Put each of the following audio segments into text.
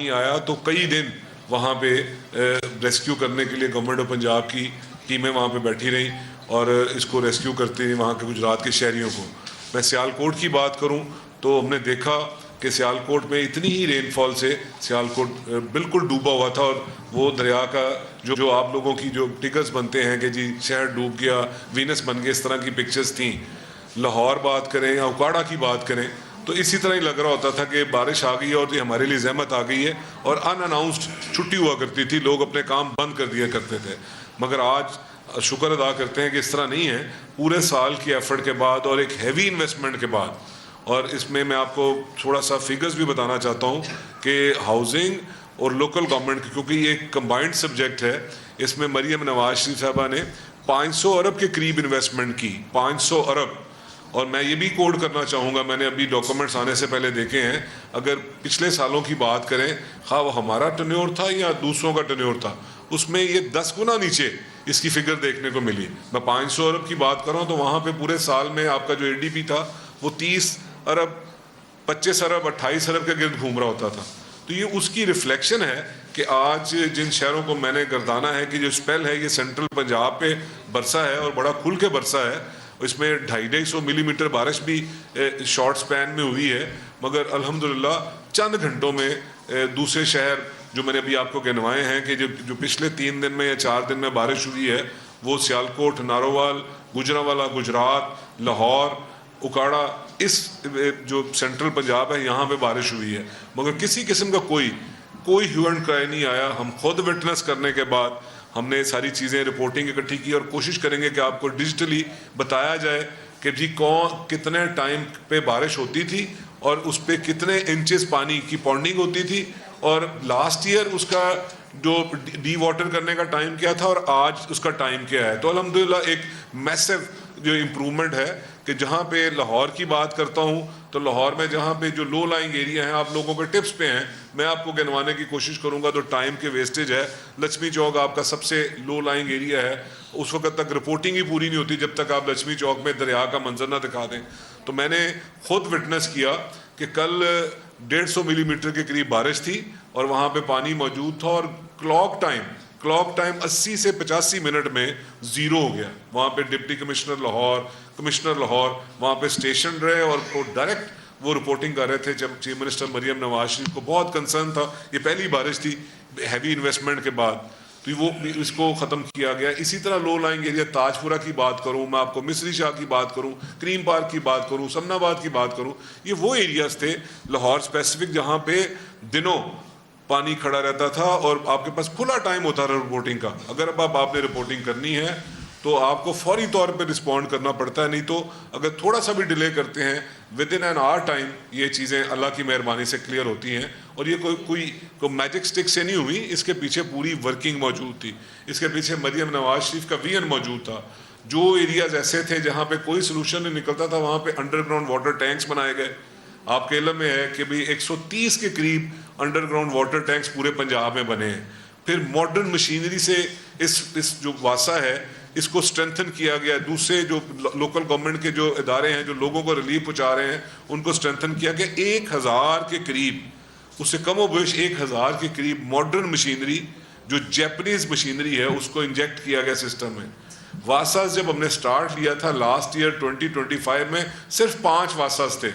پانی آیا تو کئی دن وہاں پہ ریسکیو کرنے کے لیے گورنمنٹ آف پنجاب کی ٹیمیں وہاں پہ بیٹھی رہیں اور اس کو ریسکیو کرتی رہیں وہاں کے گجرات کے شہریوں کو. میں سیالکوٹ کی بات کروں تو ہم نے دیکھا کہ سیالکوٹ میں اتنی ہی رین فال سے سیالکوٹ بالکل ڈوبا ہوا تھا, اور وہ دریا کا جو آپ لوگوں کی جو ٹکرز بنتے ہیں کہ جی شہر ڈوب گیا, وینس بن گئے, اس طرح کی پکچرز تھیں. لاہور بات کریں یا اکاڑا کی بات کریں تو اسی طرح ہی لگ رہا ہوتا تھا کہ بارش آ گئی ہے اور یہ ہمارے لیے زحمت آ گئی ہے, اور ان اناؤنسڈ چھٹی ہوا کرتی تھی, لوگ اپنے کام بند کر دیا کرتے تھے. مگر آج شکر ادا کرتے ہیں کہ اس طرح نہیں ہے. پورے سال کی ایفرٹ کے بعد اور ایک ہیوی انویسٹمنٹ کے بعد, اور اس میں آپ کو تھوڑا سا فگرز بھی بتانا چاہتا ہوں کہ ہاؤسنگ اور لوکل گورنمنٹ کی, کیونکہ یہ ایک کمبائنڈ سبجیکٹ ہے, اس میں مریم نواز شریف صاحبہ نے 500 ارب کے قریب انویسٹمنٹ کی, 500 ارب. اور میں یہ بھی کوڈ کرنا چاہوں گا, میں نے ابھی ڈاکومنٹس آنے سے پہلے دیکھے ہیں, اگر پچھلے سالوں کی بات کریں خواہ وہ ہمارا ٹرنیور تھا یا دوسروں کا ٹرنیور تھا, اس میں یہ 10 گنا نیچے اس کی فگر دیکھنے کو ملی. میں 500 ارب کی بات کر رہا ہوں تو وہاں پہ پورے سال میں آپ کا جو اے ڈی پی تھا وہ 30 ارب 25 ارب 28 ارب کے گرد گھوم رہا ہوتا تھا. تو یہ اس کی ریفلیکشن ہے کہ آج جن شہروں کو میں نے گردانا ہے کہ جو اسپیل ہے یہ سینٹرل پنجاب پہ برسا ہے اور بڑا کھل کے برسا ہے, اس میں 250-250 ملی میٹر بارش بھی شارٹ سپین میں ہوئی ہے. مگر الحمدللہ چند گھنٹوں میں دوسرے شہر جو میں نے ابھی آپ کو گنوائے ہیں کہ جو پچھلے 3 دن میں یا 4 دن میں بارش ہوئی ہے, وہ سیالکوٹ, نارووال, گجرانوالہ, گجرات, لاہور, اکاڑا, اس جو سینٹرل پنجاب ہے یہاں پہ بارش ہوئی ہے. مگر کسی قسم کا کوئی ہیو اینڈ کرائے نہیں آیا. ہم خود وٹنس کرنے کے بعد ہم نے ساری چیزیں رپورٹنگ اکٹھی کی, اور کوشش کریں گے کہ آپ کو ڈیجیٹلی بتایا جائے کہ جی کتنے ٹائم پہ بارش ہوتی تھی اور اس پہ کتنے انچز پانی کی پونڈنگ ہوتی تھی, اور لاسٹ ایئر اس کا جو ڈی واٹر کرنے کا ٹائم کیا تھا اور آج اس کا ٹائم کیا ہے. تو الحمدللہ ایک میسو جو امپرومنٹ ہے کہ جہاں پہ لاہور کی بات کرتا ہوں تو لاہور میں جہاں پہ جو لو لائنگ ایریا ہیں آپ لوگوں کے ٹپس پہ ہیں, میں آپ کو گنوانے کی کوشش کروں گا. تو ٹائم کے ویسٹیج ہے, لچھمی چوک آپ کا سب سے لو لائنگ ایریا ہے, اس وقت تک رپورٹنگ ہی پوری نہیں ہوتی جب تک آپ لچھمی چوک میں دریا کا منظر نہ دکھا دیں. تو میں نے خود وٹنس کیا کہ کل 150 ملی میٹر کے قریب بارش تھی اور وہاں پہ پانی موجود تھا, اور کلاک ٹائم 80 سے 85 منٹ میں زیرو ہو گیا. وہاں پہ ڈپٹی کمشنر لاہور وہاں پہ اسٹیشن رہے اور ڈائریکٹ وہ رپورٹنگ کر رہے تھے. جب چیف منسٹر مریم نواز شریف کو بہت کنسرن تھا, یہ پہلی بارش تھی ہیوی انویسٹمنٹ کے بعد, تو وہ اس کو ختم کیا گیا. اسی طرح لو لائنگ ایریا تاج پورہ کی بات کروں, میں آپ کو مصری شاہ کی بات کروں, کریم پارک کی بات کروں, سمن آباد کی بات کروں, یہ وہ ایریاز تھے لاہور اسپیسیفک جہاں پہ دنوں پانی کھڑا رہتا تھا اور آپ کے پاس کھلا ٹائم ہوتا رہا رپورٹنگ کا. اگر اب آپ نے رپورٹنگ کرنی ہے تو آپ کو فوری طور پہ رسپونڈ کرنا پڑتا ہے, نہیں تو اگر تھوڑا سا بھی ڈیلے کرتے ہیں with in an hour time یہ چیزیں اللہ کی مہربانی سے کلیئر ہوتی ہیں. اور یہ کوئی میجک سٹک سے نہیں ہوئی, اس کے پیچھے پوری ورکنگ موجود تھی, اس کے پیچھے مریم نواز شریف کا ویژن موجود تھا. جو ایریاز ایسے تھے جہاں پہ کوئی سلوشن نہیں نکلتا تھا وہاں پہ انڈر گراؤنڈ واٹر ٹینکس بنائے گئے. آپ کے علم میں ہے کہ بھی 130 کے قریب انڈر گراؤنڈ واٹر ٹینکس پورے پنجاب میں بنے ہیں. پھر ماڈرن مشینری سے اس جو واسا ہے اس کو اسٹرینتھن کیا گیا. دوسرے جو لوکل گورنمنٹ کے جو ادارے ہیں جو لوگوں کو ریلیف پہنچا رہے ہیں ان کو اسٹرینتھن کیا گیا. 1000 کے قریب, اس سے کم و بیش 1000 کے قریب ماڈرن مشینری جو جیپنیز مشینری ہے اس کو انجیکٹ کیا گیا سسٹم میں. واساز جب ہم نے سٹارٹ لیا تھا لاسٹ ایئر 2025 میں صرف 5 واساز تھے,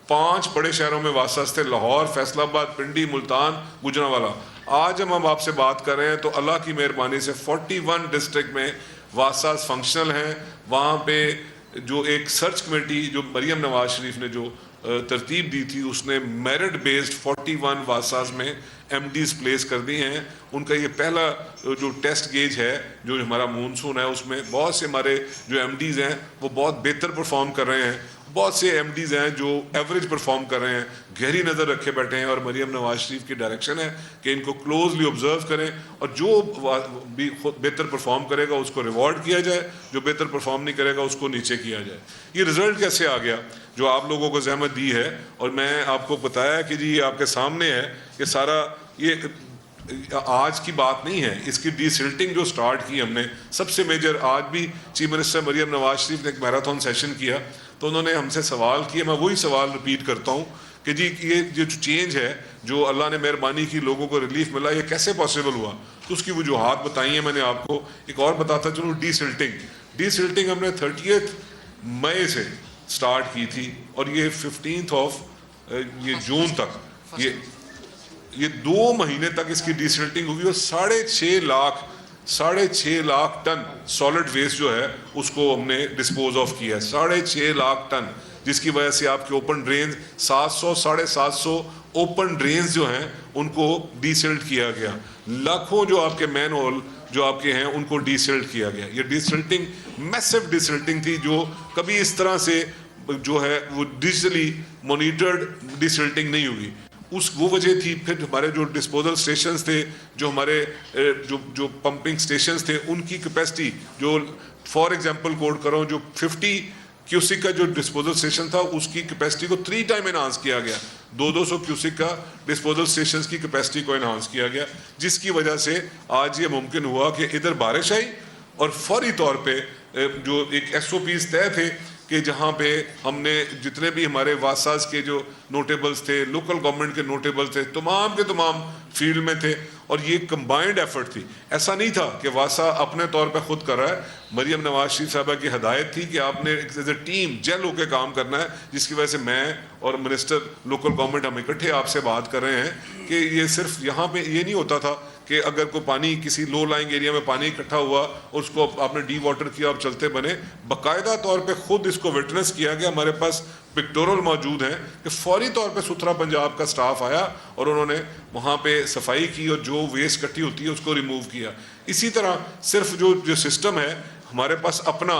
5 بڑے شہروں میں واساز تھے, لاہور, فیصل آباد, پنڈی, ملتان, گوجرانوالہ. آج ہم آپ سے بات کر رہے ہیں تو اللہ کی مہربانی سے 41 ڈسٹرکٹ میں واساز فنکشنل ہیں. وہاں پہ جو ایک سرچ کمیٹی جو مریم نواز شریف نے جو ترتیب دی تھی اس نے میرٹ بیسڈ 41 واساز میں ایم ڈیز پلیس کر دی ہیں. ان کا یہ پہلا جو ٹیسٹ گیج ہے جو ہمارا مونسون ہے اس میں بہت سے ہمارے جو ایم ڈیز ہیں وہ بہت بہتر پرفارم کر رہے ہیں, بہت سے ایم ڈیز ہیں جو ایوریج پرفارم کر رہے ہیں, گہری نظر رکھے بیٹھے ہیں. اور مریم نواز شریف کی ڈائریکشن ہے کہ ان کو کلوزلی آبزرو کریں اور جو بھی خود بہتر پرفارم کرے گا اس کو ریوارڈ کیا جائے, جو بہتر پرفارم نہیں کرے گا اس کو نیچے کیا جائے. یہ رزلٹ کیسے آ گیا جو آپ لوگوں کو زحمت دی ہے, اور میں آپ کو بتایا کہ جی آپ کے سامنے ہے کہ سارا یہ آج کی بات نہیں ہے, اس کی ڈی سلٹنگ جو سٹارٹ کی ہم نے سب سے میجر. آج بھی چیف منسٹر مریم نواز شریف نے ایک میراتھن سیشن کیا تو انہوں نے ہم سے سوال کیا, میں وہی سوال ریپیٹ کرتا ہوں کہ جی یہ جو چینج ہے جو اللہ نے مہربانی کی لوگوں کو ریلیف ملا یہ کیسے پاسبل ہوا، تو اس کی وجوہات بتائی ہیں میں نے آپ کو. ایک اور بتاتا چلوں، ڈی سلٹنگ ہم نے 30 مئی سے سٹارٹ کی تھی اور یہ 15 یہ جون تک یہ 2 مہینے تک اس کی ڈی سلٹنگ ہوئی اور 6.5 لاکھ ٹن سالڈ ویسٹ جو ہے اس کو ہم نے ڈسپوز آف کیا ہے. 6.5 لاکھ ٹن، جس کی وجہ سے آپ کے اوپن ڈرینز 700-750 اوپن ڈرینز جو ہیں ان کو ڈی سلٹ کیا گیا. لاکھوں جو آپ کے مین ہول جو آپ کے ہیں ان کو ڈی سلٹ کیا گیا. یہ ڈی سلٹنگ میسو ڈی سلٹنگ تھی جو کبھی اس طرح سے جو ہے وہ ڈیجیٹلی مانیٹرڈ ڈی سلٹنگ نہیں ہوگی. وہ وجہ تھی. پھر ہمارے جو ڈسپوزل سٹیشنز تھے، جو ہمارے جو پمپنگ سٹیشنز تھے، ان کی کیپیسٹی جو فار ایگزامپل کوٹ کر رہا ہوں، جو 50 کیوسک کا جو ڈسپوزل سٹیشن تھا اس کی کیپیسٹی کو 3 ٹائم انہانس کیا گیا. 200 کیوسک کا ڈسپوزل سٹیشنز کی کیپیسٹی کو انہانس کیا گیا، جس کی وجہ سے آج یہ ممکن ہوا کہ ادھر بارش آئی اور فوری طور پہ جو ایک SOPs طے تھے کہ جہاں پہ ہم نے جتنے بھی ہمارے واساز کے جو نوٹیبلز تھے، لوکل گورنمنٹ کے نوٹیبلز تھے، تمام کے تمام فیلڈ میں تھے اور یہ کمبائنڈ ایفرٹ تھی. ایسا نہیں تھا کہ واسا اپنے طور پہ خود کر رہا ہے. مریم نواز شریف صاحبہ کی ہدایت تھی کہ آپ نے ایز اے ٹیم جیل ہو کے کام کرنا ہے، جس کی وجہ سے میں اور منسٹر لوکل گورنمنٹ ہم اکٹھے آپ سے بات کر رہے ہیں کہ یہ صرف یہاں پہ یہ نہیں ہوتا تھا کہ اگر کوئی پانی کسی لو لائنگ ایریا میں پانی اکٹھا ہوا اور اس کو آپ نے ڈی واٹر کیا، آپ چلتے بنے. باقاعدہ طور پہ خود اس کو وٹنس کیا گیا. ہمارے پاس پکٹورل موجود ہیں کہ فوری طور پہ ستھرا پنجاب کا سٹاف آیا اور انہوں نے وہاں پہ صفائی کی اور جو ویسٹ اکٹھی ہوتی ہے اس کو ریموو کیا. اسی طرح صرف جو سسٹم ہے ہمارے پاس اپنا،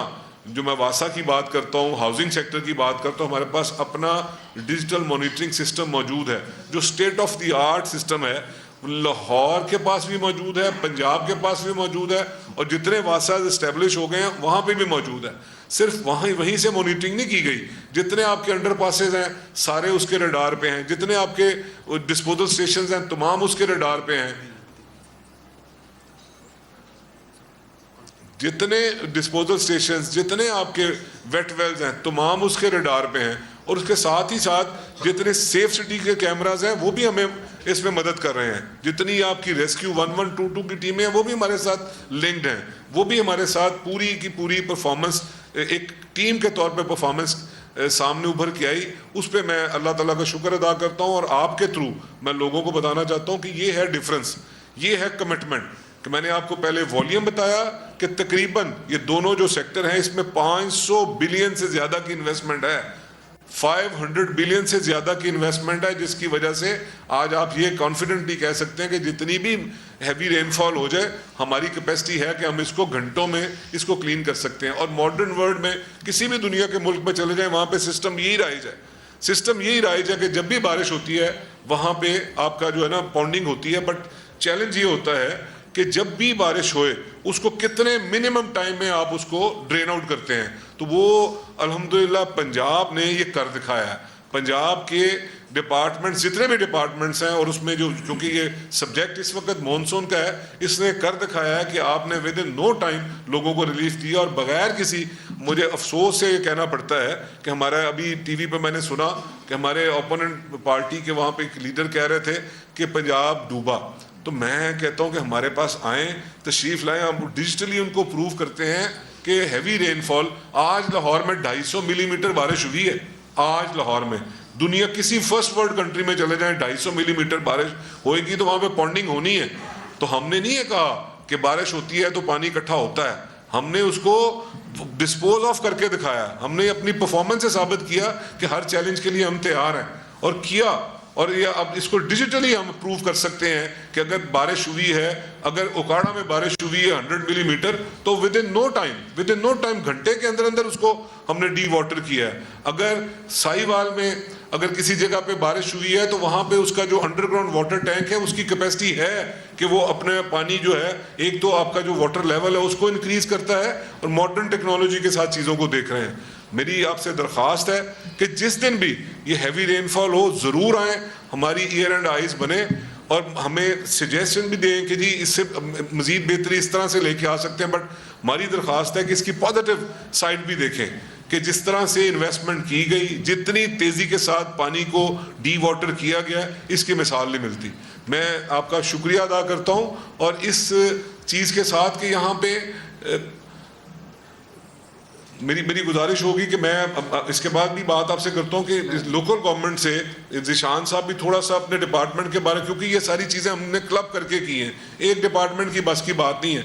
جو میں واسا کی بات کرتا ہوں، ہاؤسنگ سیکٹر کی بات کرتا ہوں، ہمارے پاس اپنا ڈیجیٹل مانیٹرنگ سسٹم موجود ہے جو state of the art system ہے. لاہور کے پاس بھی موجود ہے، پنجاب کے پاس بھی موجود ہے اور جتنے واساز اسٹیبلش ہو گئے ہیں وہاں پہ بھی موجود ہے. صرف وہیں سے مانیٹرنگ نہیں کی گئی، جتنے آپ کے انڈر پاسز ہیں سارے اس کے ریڈار پہ ہیں، جتنے آپ کے ڈسپوزل سٹیشنز ہیں تمام اس کے ریڈار پہ ہیں، جتنے ڈسپوزل سٹیشنز، جتنے آپ کے ویٹ ویلز ہیں تمام اس کے ریڈار پہ ہیں. اور اس کے ساتھ ہی ساتھ جتنے سیف سٹی کے کیمراز ہیں وہ بھی ہمیں اس میں مدد کر رہے ہیں. جتنی آپ کی ریسکیو 1122 کی ٹیمیں ہیں وہ بھی ہمارے ساتھ لنکڈ ہیں، وہ بھی ہمارے ساتھ پوری کی پوری پرفارمنس ایک ٹیم کے طور پہ پرفارمنس سامنے ابھر کے آئی. اس پہ میں اللہ تعالیٰ کا شکر ادا کرتا ہوں اور آپ کے تھرو میں لوگوں کو بتانا چاہتا ہوں کہ یہ ہے ڈفرنس، یہ ہے کمٹمنٹ. کہ میں نے آپ کو پہلے والیوم بتایا کہ تقریباً یہ دونوں جو سیکٹر ہیں اس میں 500 بلین سے زیادہ کی انویسٹمنٹ ہے، 500 بلین سے زیادہ کی انویسٹمنٹ ہے، جس کی وجہ سے آج آپ یہ کانفیڈنٹلی کہہ سکتے ہیں کہ جتنی بھی ہیوی رین فال ہو جائے ہماری کیپیسٹی ہے کہ ہم اس کو گھنٹوں میں اس کو کلین کر سکتے ہیں. اور ماڈرن ورلڈ میں کسی بھی دنیا کے ملک میں چلے جائیں وہاں پہ سسٹم یہی رائج ہے کہ جب بھی بارش ہوتی ہے وہاں پہ آپ کا جو ہے نا پونڈنگ ہوتی ہے. بٹ چیلنج یہ ہوتا ہے کہ جب بھی بارش ہوئے اس کو کتنے منیمم ٹائم میں آپ اس کو ڈرین آؤٹ کرتے ہیں. تو وہ الحمدللہ پنجاب نے یہ کر دکھایا ہے. پنجاب کے ڈپارٹمنٹس جتنے بھی ڈپارٹمنٹس ہیں اور اس میں جو کیونکہ یہ سبجیکٹ اس وقت مونسون کا ہے، اس نے کر دکھایا ہے کہ آپ نے ود ان نو ٹائم لوگوں کو ریلیف دیا اور بغیر کسی، مجھے افسوس سے یہ کہنا پڑتا ہے کہ ہمارا ابھی ٹی وی پہ میں نے سنا کہ ہمارے اوپوننٹ پارٹی کے وہاں پہ ایک لیڈر کہہ رہے تھے کہ پنجاب ڈوبا. تو میں کہتا ہوں کہ ہمارے پاس آئیں، تشریف لائیں، ہم ڈیجیٹلی ان کو پروو کرتے ہیں کہ ہیوی رین فال آج لاہور میں 250 ملی میٹر بارش ہوئی ہے. آج لاہور میں دنیا کسی فرسٹ ورلڈ کنٹری میں چلے جائیں 250 ملی میٹر بارش ہوئے گی تو وہاں پہ پونڈنگ ہونی ہے. تو ہم نے نہیں یہ کہا کہ بارش ہوتی ہے تو پانی اکٹھا ہوتا ہے، ہم نے اس کو ڈسپوز آف کر کے دکھایا. ہم نے اپنی پرفارمنس سے ثابت کیا کہ ہر چیلنج کے لیے ہم تیار ہیں اور کیا. اور یہ اب اس کو ڈیجیٹلی ہم پروو کر سکتے ہیں کہ اگر بارش ہوئی ہے، اگر اوکاڑا میں بارش ہوئی ہے 100 ملی میٹر تو ود ان نو ٹائم گھنٹے کے اندر اس کو ہم نے ڈی واٹر کیا ہے. اگر سائیوال میں اگر کسی جگہ پہ بارش ہوئی ہے تو وہاں پہ اس کا جو انڈر گراؤنڈ واٹر ٹینک ہے اس کی کیپیسٹی ہے کہ وہ اپنے پانی جو ہے ایک تو آپ کا جو واٹر لیول ہے اس کو انکریز کرتا ہے اور ماڈرن ٹیکنالوجی کے ساتھ چیزوں کو دیکھ رہے ہیں. میری آپ سے درخواست ہے کہ جس دن بھی یہ ہیوی رین فال ہو ضرور آئیں، ہماری ایئر اینڈ آئیز بنے اور ہمیں سجیشن بھی دیں کہ جی اس سے مزید بہتری اس طرح سے لے کے آ سکتے ہیں. بٹ ہماری درخواست ہے کہ اس کی پازیٹیو سائڈ بھی دیکھیں کہ جس طرح سے انویسٹمنٹ کی گئی, جتنی تیزی کے ساتھ پانی کو ڈی واٹر کیا گیا, اس کی مثال نہیں ملتی. میں آپ کا شکریہ ادا کرتا ہوں, اور اس چیز کے ساتھ کہ یہاں پہ میری گزارش ہوگی کہ میں اس کے بعد بھی بات آپ سے کرتا ہوں کہ لوکل گورنمنٹ سے ذیشان صاحب بھی تھوڑا سا اپنے ڈپارٹمنٹ کے بارے, کیونکہ یہ ساری چیزیں ہم نے کلب کر کے کی ہیں, ایک ڈپارٹمنٹ کی بس کی بات نہیں ہے,